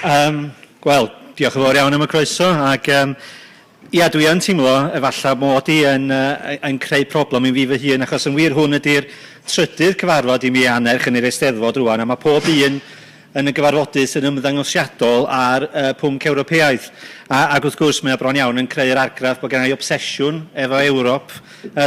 Wel, diolch yn fawr iawn am y croeso, ac ia, dwi yn teimlo efallai mod i yn creu problem i fi fy hun, achos yn wir hwn ydy'r trydydd cyfarfod i mi anerch yn yr Eisteddfod rwan, a mae pob un yn y gyfarfodydd yn ymddangosiadol ar pwnc Ewropeaidd. Ac wrth gwrs mae o bron iawn yn creu'r argraff bod gen i obsesiwn efo Ewrop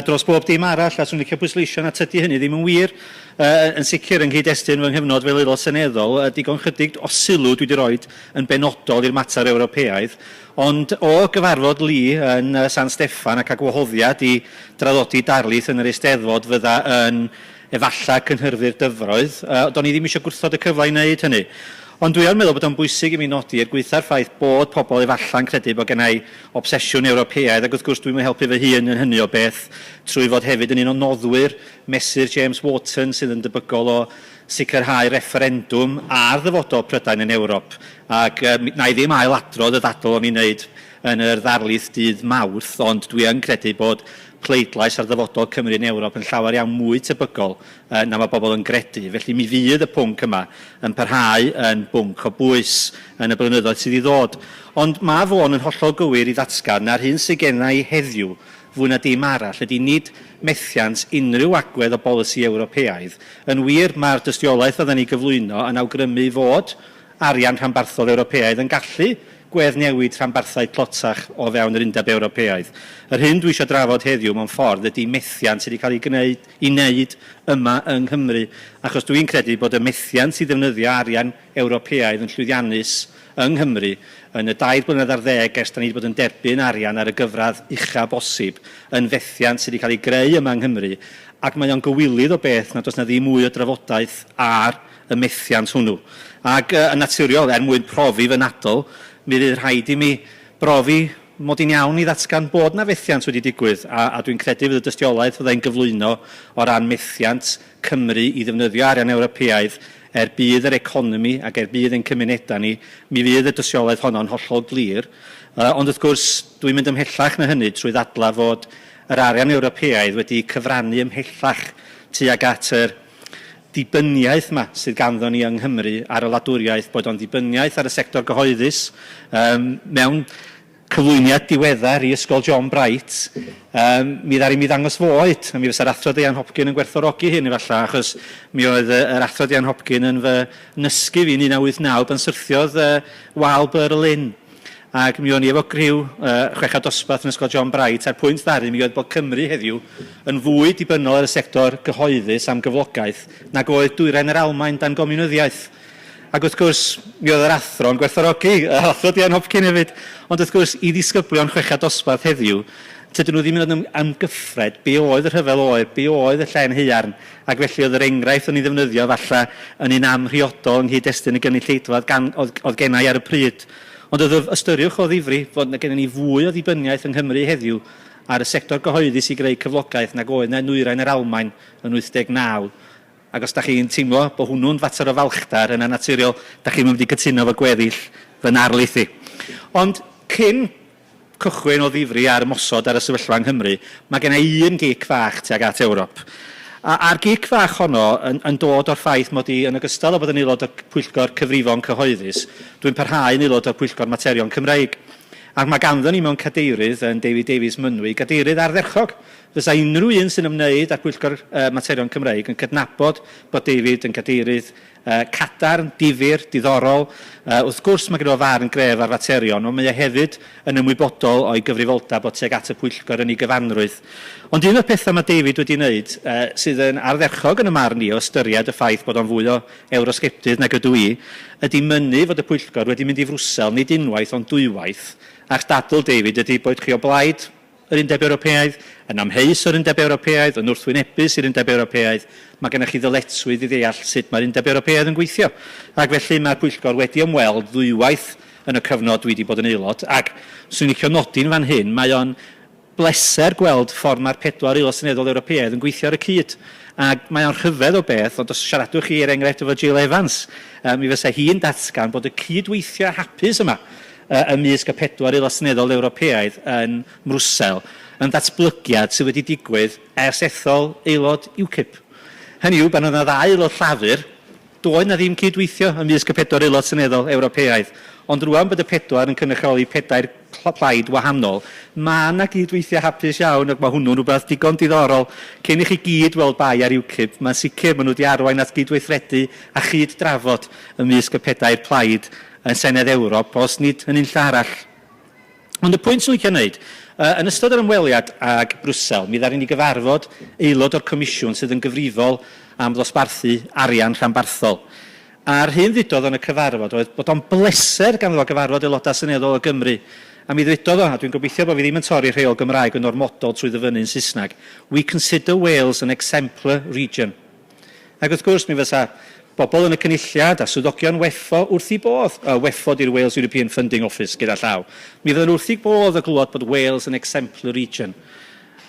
dros bob dim arall, a swn i'n licio pwysleisio na tydi hynny ddim yn wir. Yn sicr yn cyd-destun fy nghyfnod fel aelod seneddol, digon chydig o sylw dwi wedi rhoi yn benodol i'r mater Ewropeaidd, ond o gyfarfod Li yn San Steffan ac a gwahoddiad i draddodi darlith yn yr Eisteddfod fydda yn efallai cynhyrfu'r dyfroedd, do'n i ddim eisiau gwrthod y cyfle i wneud hynny. Ond dwi yn meddwl bod o'n bwysig i mi nodi i'r gweitha'r ffaith bod pobl efallai'n credu bod gennau obsesiwn Ewropeaidd, ac wrth gwrs dwi'n helpu fy hun yn hynny o beth trwy fod hefyd yn un o noddwyr mesur James Wharton sydd yn debygol o sicrhau referendwm ar ddyfodol Prydain yn Ewrop. Ac na i ddim ailadrodd y ddadl o'n i'n wneud yn yr ddarlith dydd Mawrth, ond dwi yn credu bod pleidlais ar ddyfodol Cymru yn Ewrop yn llawer iawn mwy tebygol na mae bobl yn gredu. Felly mi fydd y pwnc yma yn parhau yn bwnc o bwys yn y blynyddoedd sydd i ddod. Ond mae fo'n yn hollol gywir i ddatgan na'r hyn sydd gennau i heddiw fwy na dim arall ydy nid methiant unrhyw agwedd o bolisi Ewropeaidd. Yn wir, mae'r dystiolaeth fydden ni gyflwyno yn awgrymu fod arian rhanbarthol Ewropeaidd yn gallu gweddnewid rhanbarthau clotach o fewn yr Undeb Ewropeaidd. Yr hyn dwi eisiau drafod heddiw mewn ffordd ydy methiant sydd wedi cael ei wneud yma yng Nghymru, achos dwi'n credu bod y methiant sydd ddefnyddio arian Ewropeaidd yn llwyddiannus yng Nghymru yn y 2 blynedd ar 10 ers da ni wedi bod yn derbyn arian ar y gyfradd ucha bosib yn fethiant sydd wedi cael ei greu yma yng Nghymru, ac mae o'n gywilydd o beth nad oes na ddim mwy o drafodaeth ar y methiant hwnnw. Ac yn naturiol, mwyn profi fy nadl, mi fydd rhaid i mi brofi mod i'n iawn i ddatgan bod na fethiant wedi digwydd, a dwi'n credu fydd y dystiolaeth fyddai'n gyflwyno o ran methiant Cymru i ddefnyddio arian Ewropeaidd bydd yr economi ac bydd ein cymunedau ni, mi fydd y dystiolaeth honno'n hollol glir. Ond wrth gwrs, dwi'n mynd ymhellach na hynny trwy ddadla fod yr arian Ewropeaidd wedi cyfrannu ymhellach tuag at yr dibyniaeth yma sydd ganddo ni yng Nghymru ar y wladwriaeth, bod o'n dibyniaeth ar y sector gyhoeddus mewn cyflwyniad diweddar i Ysgol John Bright. Mi ddari mi ddangos fo oed, a mi fysa'r athro Ian Hopkin yn gwerthfawrogi hyn efallai, achos mi oedd yr athro Ian Hopkin yn fy nysgu fi yn 1989 pan syrthiodd wal Berlin. Ac mi o'n i efo griw chweched dosbarth yn Ysgol John Bright, a'r pwynt ddari mi oedd bod Cymru heddiw yn fwy dibynnol ar y sector gyhoeddus am gyflogaeth nag oedd dwyrain yr Almaen dan gomiwnyddiaeth. Ac wrth gwrs, mi oedd yr athro yn gwerthfawrogi, athro Ian Hopkin hefyd, ond wrth gwrs, i ddisgyblion chweched dosbarth heddiw, tydyn nhw ddim yn ymgyffred be oedd y rhyfel oer, be oedd y llen haearn, ac felly oedd yr enghraifft o'n i ddefnyddio falle yn un amrhiodol yng nghyd-destun y gynulleidfa oedd gennau ar y pryd. Ond oedd ystyriwch o ddifri fod gennym ni fwy o ddibyniaeth yng Nghymru heddiw ar y sector gyhoeddus i greu cyflogaeth nag oedd na nwyrain yr Almaen yn 89. Ac os da chi'n teimlo bod hwnnw'n fater o falchdar yna naturiol, da chi'n mynd i gytuno fo gweddill fy narlith i. Ond cyn cychwyn o ddifri ar ymosod ar y sefyllfa yng Nghymru, mae gen i un gic fach tuag at Ewrop. A'r gic fach honno yn dod o'r ffaith mod i yn ogystal o bod yn aelod o'r Pwyllgor Cyfrifon Cyhoeddus, dwi'n parhau yn aelod o'r Pwyllgor Materion Cymreig. Ac mae ganddo ni mewn cadeirydd yn David Davies Mynwy, cadeirydd ardderchog. Fysa unrhyw un sy'n ymwneud â'r Pwyllgor Materion Cymreig yn cydnabod bod David yn cadeirydd cadarn, difyr, diddorol. Wrth gwrs mae gyda farn gref ar faterion, ond mae e hefyd yn ymwybodol o'i gyfrifoldeb bod tuag at y Pwyllgor yn ei gyfanrwydd. Ond un o'r pethau mae David wedi wneud sydd yn ardderchog yn y marn i o ystyried y ffaith bod o'n fwy o eurosgeptydd nag ydw i, ydy mynnu fod y Pwyllgor wedi mynd i Frwsel nid unwaith ond dwywaith, a'ch dadl David ydy bod chi o blaid yr Undeb Ewropeaidd, yn amheus o'r Undeb Ewropeaidd, yn wrthwynebus i'r Undeb Ewropeaidd, mae gennych chi ddyletswydd i ddeall sut mae'r Undeb Ewropeaidd yn gweithio. Ac felly mae'r Pwyllgor wedi ymweld ddwywaith yn y cyfnod dwi wedi bod yn aelod, ac swn i'n licio nodi'n fan hyn, mae o'n bleser gweld ffordd mae'r 4 aelod seneddol Ewropeaidd yn gweithio ar y cyd. Ac mae o'n rhyfedd o beth, ond os siaradwch chi enghraifft efo Jill Evans, mi fysa hi'n datgan bod y cydweithio hapus yma ymysg y 4 aelod seneddol Ewropeaidd yn Mrwsel yn datblygiad sydd wedi digwydd ers ethol aelod UKIP. Hynny yw, pan oedd 2 aelod llafur Doedd na ddim cydweithio ymysg y 4 aelod seneddol Ewropeaidd, ond rwan bod y 4 yn cynrychioli 4 plaid wahanol, mae yna gydweithio hapus iawn, ac mae hwnnw'n rhywbeth digon diddorol. Cyn i chi gyd weld bai ar UKIP, mae'n sicr maen nhw wedi arwain at gydweithredu a chyd drafod ymysg y 4 plaid yn Senedd Ewrop, os nid yn un arall. Ond y pwynt sy'n licio wneud, yn ystod yr ymweliad ag Brwsel, mi ddaru ni gyfarfod aelod o'r comisiwn sydd yn gyfrifol am ddosbarthu arian rhanbarthol. A'r hyn ddudodd yn y cyfarfod oedd bod o'n bleser ganddo gyfarfod aelodau seneddol o Gymru. A mi ddwedodd o, a dwi'n gobeithio bod fi ddim yn torri rheol Gymraeg yn ormodol trwy ddyfynu'n Saesneg, we consider Wales an exemplar region. Ac wrth gwrs mi fysa bobl yn y cynulliad a swyddogion WEFO wrth i bodd, WEFO di'r Wales European Funding Office gyda llaw. Mi fydden wrth i bodd y glwad bod Wales an exemplar region.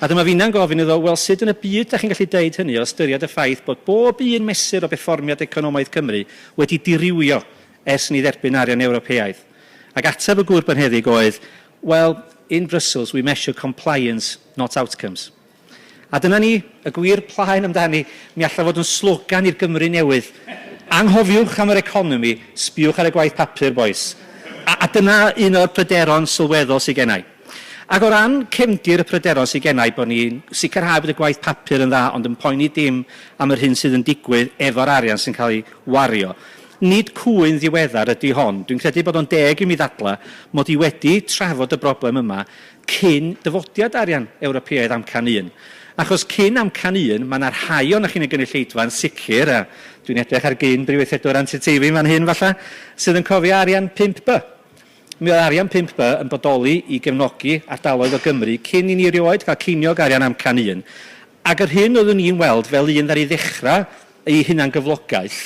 A dyma fi'n gofyn iddo, wel sut yn y byd da chi'n gallu deud hynny o ystyried y ffaith bod bob un mesur o berfformiad economaidd Cymru wedi dirywio ers ni dderbyn arian Ewropeaidd. Ac ateb y gwrp yn heddig oedd, well, in Brussels we measure compliance, not outcomes. A dyna ni, y gwir plaen amdani, mi alla fod yn slogan i'r Gymru newydd. Anghofiwch am yr economi, sbiwch ar y gwaith papur, boes. A dyna un o'r pryderon sylweddol sydd gennau. Ac o ran cefndir y pryderon sydd gennau bod ni'n sicrhau bod y gwaith papur yn dda, ond yn poeni dim am yr hyn sydd yn digwydd efo'r arian sy'n cael ei wario. Nid cwyn ddiweddar ydy hon. Dwi'n credu bod o'n deg i mi ddadla mod i wedi trafod y broblem yma cyn dyfodiad arian Ewropeaidd amcan 1. Achos cyn amcan 1, mae yna rhai o'n chi'n y gynulleidfa yn sicr, a dwi'n edrych ar gyn brifeithredwr Antitifi fan hyn falle, sydd yn cofio arian 5B. Mi oedd arian 5B yn bodoli i gefnogi ardaloedd o Gymru cyn i ni rioed cael ceiniog arian amcan 1. Ac yr hyn oeddwn ni'n weld fel un ddari ddechrau ei hunan gyflogaeth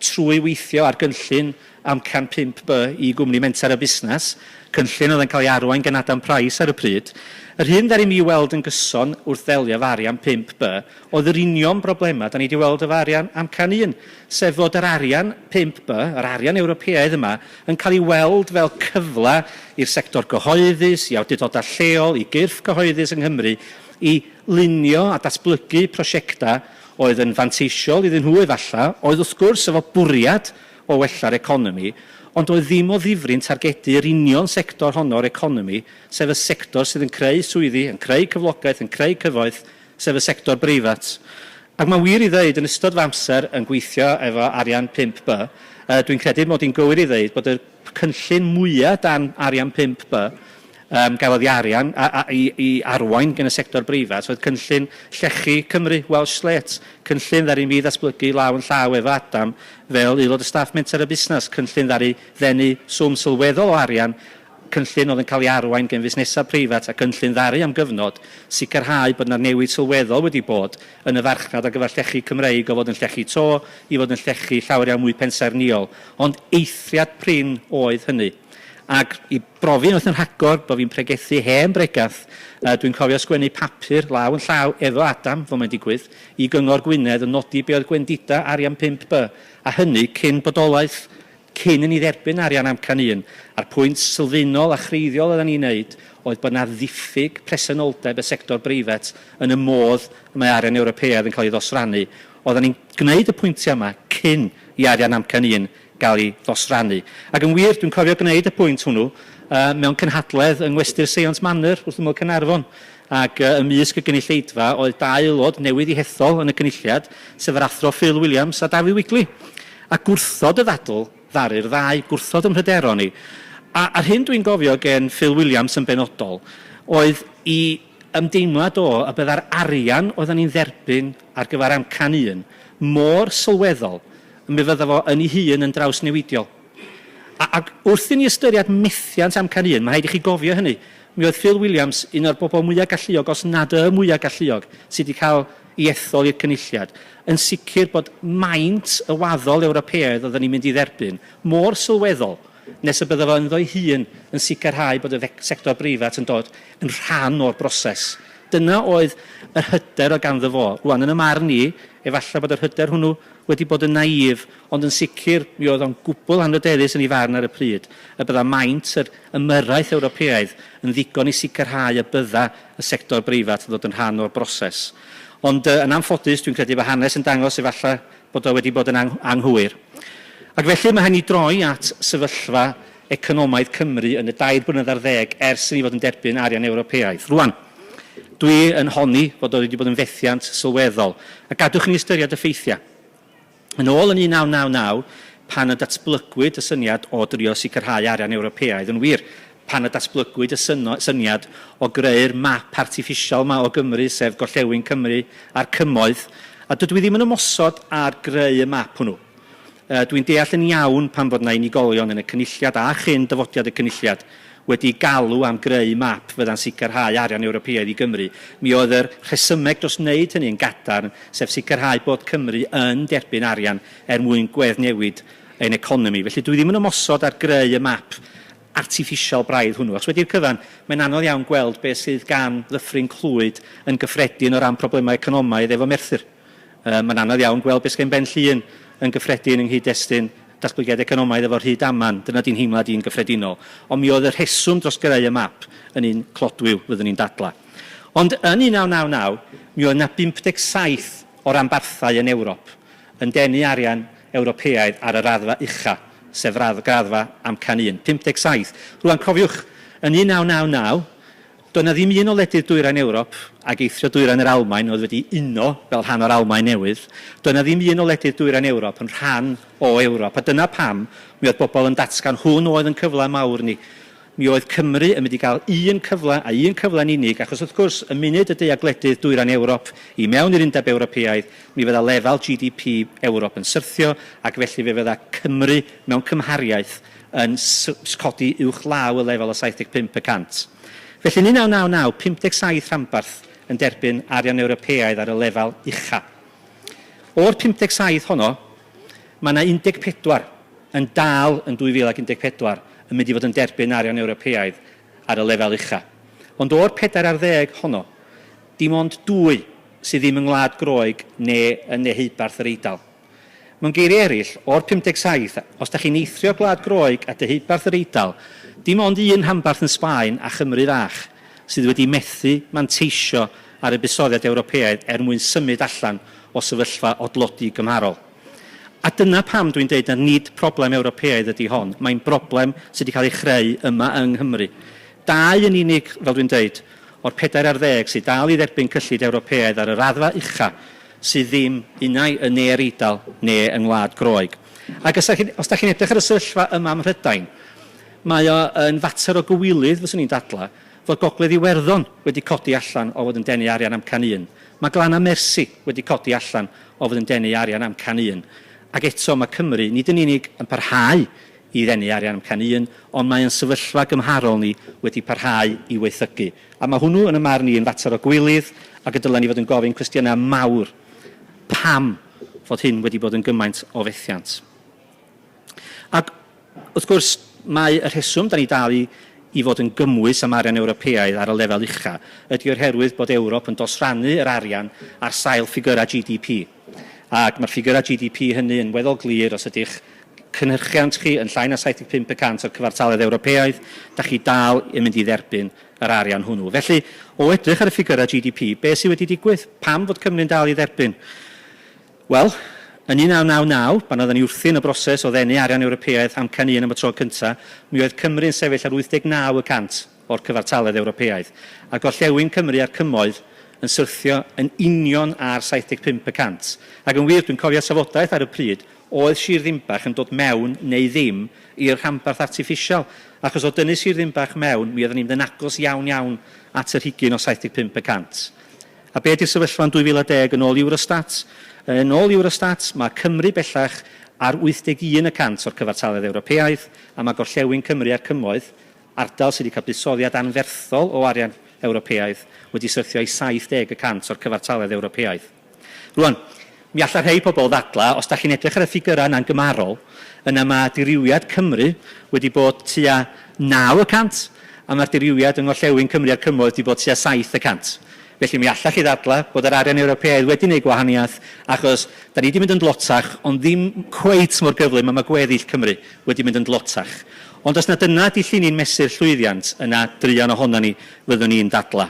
trwy weithio ar gynllun amcan 5B i gwmni Menter y Busnes, cynllun oedd yn cael ei arwain gan Adam Price ar y pryd. Yr hyn ddari mi weld yn gyson wrth ddelio efo arian 5B oedd yr union broblemau da ni wedi weld efo arian amcan 1, sef fod yr arian 5B, yr arian Ewropeaidd yma, yn cael ei weld fel cyfle i'r sector gyhoeddus, i awdurdodau lleol, i gyrff gyhoeddus yng Nghymru, i lunio a datblygu prosiectau oedd yn fanteisiol iddyn nhw efallai, oedd wrth gwrs efo bwriad o wella'r economi, ond oedd ddim o ddifri'n targedu'r union sector honno'r economi, sef y sector sydd yn creu swyddi, yn creu cyflogaeth, yn creu cyfoeth, sef y sector breifat. Ac mae'n wir i ddeud yn ystod fy amser yn gweithio efo arian 5B, dwi'n credu mod i'n gywir i ddeud bod y cynllun mwyaf dan arian 5B gafodd i arian i arwain gen y sector breifat, oedd cynllun llechi Cymru, Welsh Slate, cynllun ddari mi ddatblygu law yn llaw efo Adam fel aelod y staff Menter y Busnes, cynllun ddari ddenu swm sylweddol o arian, cynllun oedd yn cael ei arwain gen fusnesau breifat a cynllun ddari am gyfnod, sicrhau bod yna newid sylweddol wedi bod yn y farchnad ar gyfer llechi Cymreig o fod yn llechi to, i fod yn llechi llawer iawn mwy pensaernïol, ond eithriad prin oedd hynny. Ac i brofi wrth yn rhagor bod fi'n pregethu hen bregath, dwi'n cofio sgwennu papur law yn llaw efo Adam, fo mae'n digwydd, i Gyngor Gwynedd yn nodi be oedd gwendida arian 5B, a hynny cyn bodolaeth, cyn i ni dderbyn arian amcan 1. A'r pwynt sylfaenol a chreiddiol oedden ni'n neud oedd bod yna ddiffyg presenoldeb y sector breifat yn y modd mae arian Ewropeaidd yn cael ei ddosrannu. Oedden ni'n gwneud y pwyntiau yma cyn i arian amcan 1 gael ei ddosrannu. Ac yn wir, dwi'n cofio gwneud y pwynt hwnnw mewn cynhadledd yng Ngwesty'r Seions Manor wrth ymwyl Caernarfon. Ac ymysg y gynulleidfa oedd 2 aelod newydd i hethol yn y cynulliad, sef yr athro Phil Williams a David Wigley. A gwrthod y ddadl ddaru'r ddau, gwrthod ym mhryderon ni. A'r hyn dwi'n gofio gen Phil Williams yn benodol oedd i ymdeimlad o y byddai'r arian oedden ni'n dderbyn ar gyfer amcan 1 mor sylweddol mi fydda fo yn ei hun yn drawsnewidiol. Ac wrth i ni ystyried methiant amcan 1, mae rhaid i chi gofio hynny. Mi oedd Phil Williams un o'r bobl mwyaf galluog, os nad y mwyaf galluog, sydd wedi cael ei ethol i'r cynulliad, yn sicr bod maint y waddol Ewropeaidd oedden ni'n mynd i dderbyn mor sylweddol nes y bydda fo yn ddoi hun yn sicrhau bod y sector breifat yn dod yn rhan o'r broses. Dyna oedd yr hyder o ganddo fo. Rwan, yn y marn ni, efallai bod yr hyder hwnnw wedi bod yn naif, ond yn sicr mi oedd o'n gwbl anrydeddus yn ei farn ar y pryd, y bydda maint yr ymyrraeth Ewropeaidd yn ddigon i sicrhau y bydda y sector breifat yn dod yn rhan o'r broses. Ond yn anffodus, dwi'n credu bod hanes yn dangos efallai bod o wedi bod yn anghywir. Ac felly mae hynny droi at sefyllfa economaidd Cymru yn y 2 blynedd ar 10 ers i ni fod yn derbyn arian Ewropeaidd. Rwan, dwi yn honni fod o wedi bod yn fethiant sylweddol, a gadwch ni ystyried y ffeithiau. Yn ôl yn 1999, pan y datblygwyd y syniad o drio sicrhau arian Ewropeaidd, yn wir, pan y datblygwyd y syniad o greu'r map artiffisial yma o Gymru, sef Gorllewin Cymru a'r Cymoedd, a dydw i ddim yn ymosod ar greu y map hwnnw. Dwi'n deall yn iawn pan bod yna unigolion yn y cynulliad a chyn dyfodiad y cynulliad wedi galw am greu map fydda'n sicrhau arian Ewropeaidd i Gymru. Mi oedd yr rhesymeg dros wneud hynny'n gadarn, sef sicrhau bod Cymru yn derbyn arian mwyn gweddnewid ein economi. Felly dwi ddim yn ymosod ar greu y map artiffisial braidd hwnnw. Os wedi'r cyfan, mae'n anodd iawn gweld beth sydd gan Ddyffryn Clwyd yn gyffredin o ran problemau economaidd efo Merthyr. Mae'n anodd iawn gweld beth sy'n Ben Llŷn yn gyffredin yng nghyd-destun datblygiad economaidd efo'r hyd aman. Dyna di'n himlad i'n gyffredinol. Ond mi oedd y rheswm dros greu y map yn un clodwiw fyddwn ni'n dadla. Ond yn 1999, mi oedd yna 57 o ranbarthau yn Ewrop yn denu arian Ewropeaidd ar y raddfa ucha, sef graddfa amcan 1. 57. Rwan cofiwch, yn 1999, doedd yna ddim un o wledydd dwyrain Ewrop ac eithrio dwyrain yr Almaen oedd wedi uno fel rhan o'r Almaen newydd. Doedd yna ddim un o wledydd dwyrain Ewrop yn rhan o Ewrop. A dyna pam mi oedd bobl yn datgan hwn oedd yn cyfle mawr ni. Mi oedd Cymru yn mynd i gael un cyfle a un cyfle'n unig, achos wrth gwrs y munud y deagledydd dwyrain Ewrop i mewn i'r Undeb Ewropeaidd, mi fydda lefel GDP Ewrop yn syrthio ac felly fe fydda Cymru mewn cymhariaeth yn codi uwchlaw y lefel o 75%. Felly yn 1999, 57 rhanbarth yn derbyn arian Ewropeaidd ar y lefel ucha. O'r 57 honno, mae yna 14 yn dal yn 2014 yn mynd i fod yn derbyn arian Ewropeaidd ar y lefel ucha. Ond o'r 4 ar 10 honno, dim ond 2 sydd ddim yn Ngwlad Groeg neu yn deheubarth yr Eidal. Mewn geiriau eraill, o'r 57, os da chi'n eithrio Gwlad Groeg a deheubarth yr Eidal, dim ond un rhanbarth yn Sbaen a Chymru Fach sydd wedi methu manteisio ar y buddsoddiad Ewropeaidd mwyn symud allan o sefyllfa odlodi gymharol. A dyna pam dwi'n dweud na nid problem Ewropeaidd ydy hon. Mae'n broblem sydd wedi cael ei chreu yma yng Nghymru. 2 yn unig, fel dwi'n dweud, o'r 4 ar 10 sydd dal i dderbyn cyllid Ewropeaidd ar y raddfa ucha sydd ddim unai yn ne yr Eidal neu yng Ngwlad Groeg. Ac os da chi'n edrych ar y sefyllfa yma ym Mhrydain, mae o yn fater o gywilydd, fyswn ni'n dadla, fod Gogledd Iwerddon wedi codi allan o fod yn denu arian amcan 1. Mae Glana Mersi wedi codi allan o fod yn denu arian amcan 1. Ac eto mae Cymru nid yn unig yn parhau i ddenu arian amcan 1, ond mae'n sefyllfa gymharol ni wedi parhau i weithygu. A mae hwnnw yn y marn ni yn fater o gwylydd ac y dylen ni fod yn gofyn cwestiynau mawr. Pam fod hyn wedi bod yn gymaint o fethiant? Ac wrth gwrs mae y rheswm da ni dal i fod yn gymwys am arian Ewropeaidd ar y lefel ucha ydy oherwydd bod Ewrop yn dosrannu yr arian ar sail ffigurau GDP. Ac mae'r ffigurau GDP hynny yn weddol glir os ydych cynhyrchiant chi yn llai na 75% o'r cyfartaledd Ewropeaidd, da chi dal yn mynd i dderbyn yr arian hwnnw. Felly, o edrych ar y ffigurau GDP, beth sydd wedi digwydd? Pam fod Cymru'n dal i dderbyn? Wel, yn 1999, pan oedden ni wrthi'n y broses o ddenu arian Ewropeaidd amcan 1 am y tro cyntaf, mi oedd Cymru'n sefyll ar 89% o'r cyfartaledd Ewropeaidd. A Gorllewin Cymru a'r Cymoedd yn syrthio yn union ar 75%. Ac yn wir, dwi'n cofio safodaeth ar y pryd, oedd Sir Ddimbach yn dod mewn neu ddim i'r rhanbarth artiffisial. Achos o dynnu Sir Ddimbach mewn, mi oedden ni'n mynd yn agos iawn at yr higyn o 75%. A be ydy'r sefyllfa yn 2010 yn ôl Eurostat? Yn ôl Eurostat, mae Cymru bellach ar 81% o'r cyfartaledd Ewropeaidd, a mae Gorllewin Cymru a'r Cymoedd, ardal sydd wedi cael buddsoddiad anferthol o arian Ewropeaidd, wedi syrthio i 70% o'r cyfartaledd Ewropeaidd. Rwan, mi allar rhai pobl ddadla, os da chi'n edrych ar y ffigurau yna'n gymarol, yna mae diriwiad Cymru wedi bod tua 9%, a mae'r diriwiad yng Ngorllewin Cymru a'r Cymoedd wedi bod tua 7%. Felly mi allach chi ddadla bod yr arian Ewropeaidd wedi gwneud gwahaniaeth, achos da ni wedi mynd yn dlotach, ond ddim cweit mor gyflym am y gweddill Cymru wedi mynd yn dlotach. Ond os na dyna di llun ni'n mesur llwyddiant, yna drian ohono ni fyddwn ni'n dadla.